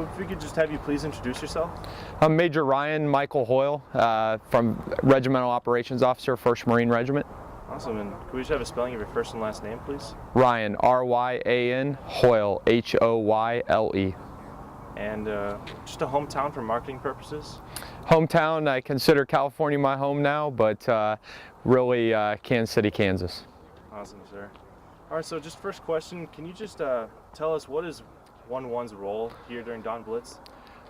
If we could just have you please introduce yourself. I'm Major Ryan Michael Hoyle from Regimental Operations Officer, 1st Marine Regiment. Awesome, and could we just have a spelling of your first and last name, please? Ryan, R-Y-A-N, Hoyle, H-O-Y-L-E. And just a hometown for marketing purposes? Hometown, I consider California my home now, but really Kansas City, Kansas. Awesome, sir. All right, so just first question, can you just tell us what is 1-1's role here during Dawn Blitz?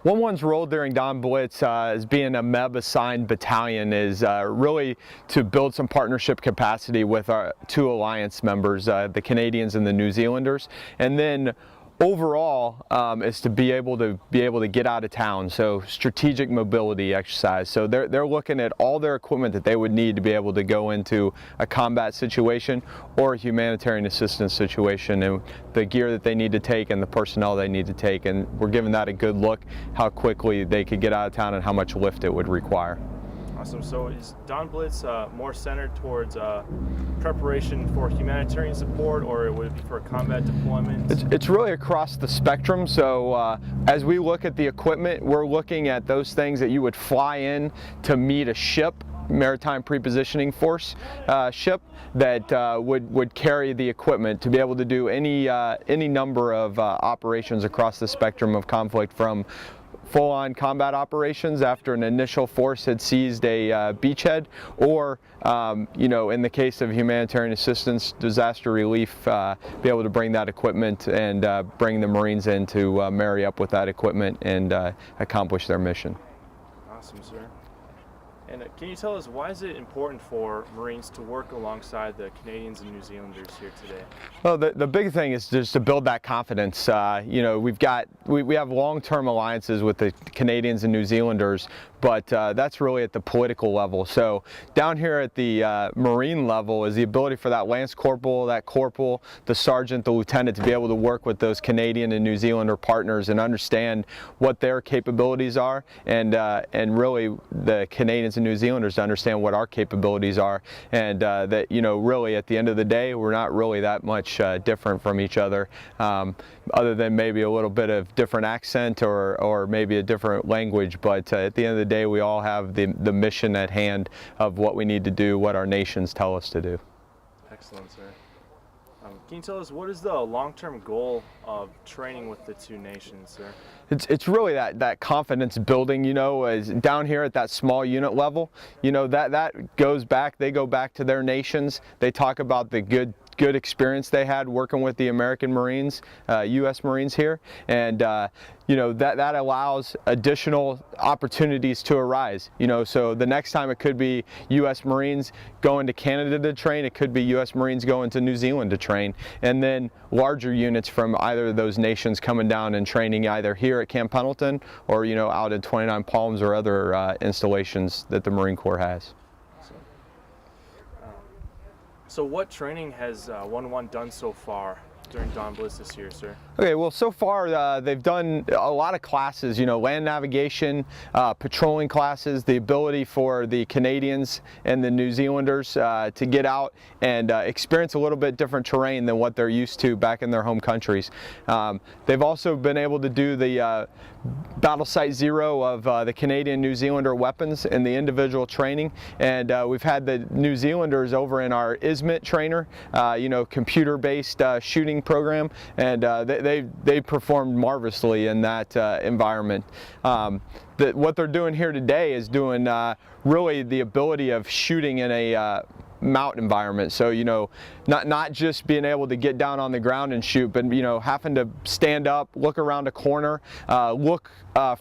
1-1's role during Dawn Blitz as being a MEB assigned battalion is really to build some partnership capacity with our two alliance members, the Canadians and the New Zealanders, and then overall is to be able to get out of town, so strategic mobility exercise. So they're looking at all their equipment that they would need to be able to go into a combat situation or a humanitarian assistance situation, and the gear that they need to take and the personnel they need to take, and we're giving that a good look, how quickly they could get out of town and how much lift it would require. Awesome. So is Dawn Blitz more centered towards preparation for humanitarian support, or would it be for combat deployment? It's really across the spectrum. So as we look at the equipment, we're looking at those things that you would fly in to meet a ship, maritime prepositioning force ship that would carry the equipment to be able to do any number of operations across the spectrum of conflict, from full-on combat operations after an initial force had seized a beachhead, or you know, in the case of humanitarian assistance, disaster relief, be able to bring that equipment and bring the Marines in to marry up with that equipment and accomplish their mission. Awesome, sir. And can you tell us, why is it important for Marines to work alongside the Canadians and New Zealanders here today? Well, the big thing is just to build that confidence. You know, we have long-term alliances with the Canadians and New Zealanders, but that's really at the political level. So down here at the Marine level is the ability for that Lance Corporal, that Corporal, the Sergeant, the Lieutenant to be able to work with those Canadian and New Zealander partners and understand what their capabilities are, and really the Canadians and New Zealanders to understand what our capabilities are, and that, you know, really at the end of the day we're not really that much different from each other, other than maybe a little bit of different accent or maybe a different language, but at the end of the day we all have the mission at hand of what we need to do, what our nations tell us to do. Excellent, sir. Can you tell us, what is the long-term goal of training with the two nations, sir? It's really that confidence building, you know, is down here at that small unit level. You know, that goes back, they go back to their nations. They talk about the good experience they had working with the American Marines, U.S. Marines here, and you know, that allows additional opportunities to arise. You know, so the next time it could be U.S. Marines going to Canada to train, it could be U.S. Marines going to New Zealand to train, and then larger units from either of those nations coming down and training either here at Camp Pendleton or, you know, out at 29 Palms or other installations that the Marine Corps has. So what training has 1-1 done so far during Dawn Blitz this year, sir? Okay, well, so far they've done a lot of classes, you know, land navigation, patrolling classes, the ability for the Canadians and the New Zealanders to get out and experience a little bit different terrain than what they're used to back in their home countries. They've also been able to do the Battle Site Zero of the Canadian New Zealander weapons in the individual training, and we've had the New Zealanders over in our ISMIT trainer, you know, computer-based shooting program, and they performed marvelously in that environment. What they're doing here today is doing really the ability of shooting in a MOUT environment. So, you know, not just being able to get down on the ground and shoot, but, you know, having to stand up, look around a corner, look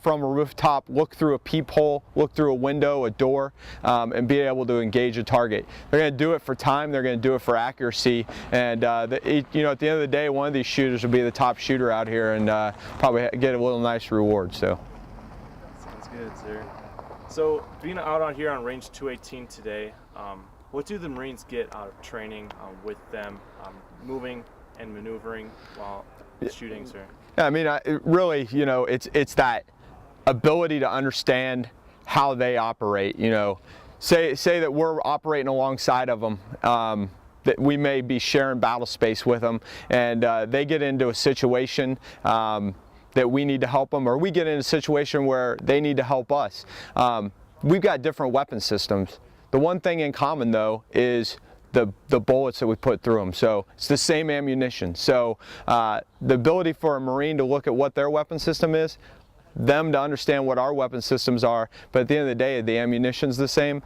from a rooftop, look through a peephole, look through a window, a door, and be able to engage a target. They're going to do it for time, they're going to do it for accuracy, and you know, at the end of the day, one of these shooters will be the top shooter out here and probably get a little nice reward. So sounds good, sir. So being out on here on range 218 today, what do the Marines get out of training with them moving and maneuvering while shooting, sir? Yeah, I mean, really, you know, it's that ability to understand how they operate. You know, say that we're operating alongside of them, that we may be sharing battle space with them, and they get into a situation. that we need to help them, or we get in a situation where they need to help us. We've got different weapon systems. The one thing in common though is the bullets that we put through them. So it's the same ammunition. So the ability for a Marine to look at what their weapon system is, them to understand what our weapon systems are, but at the end of the day, the ammunition's the same.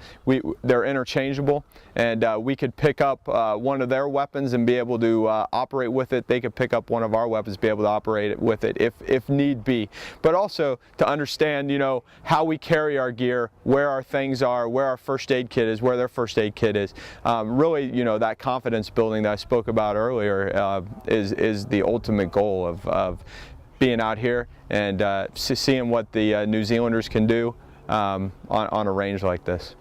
They're interchangeable, and we could pick up one of their weapons and be able to operate with it. They could pick up one of our weapons, be able to operate with it if need be. But also to understand, you know, how we carry our gear, where our things are, where our first aid kit is, where their first aid kit is. Really, you know, that confidence building that I spoke about earlier is the ultimate goal of being out here and seeing what the New Zealanders can do on a range like this.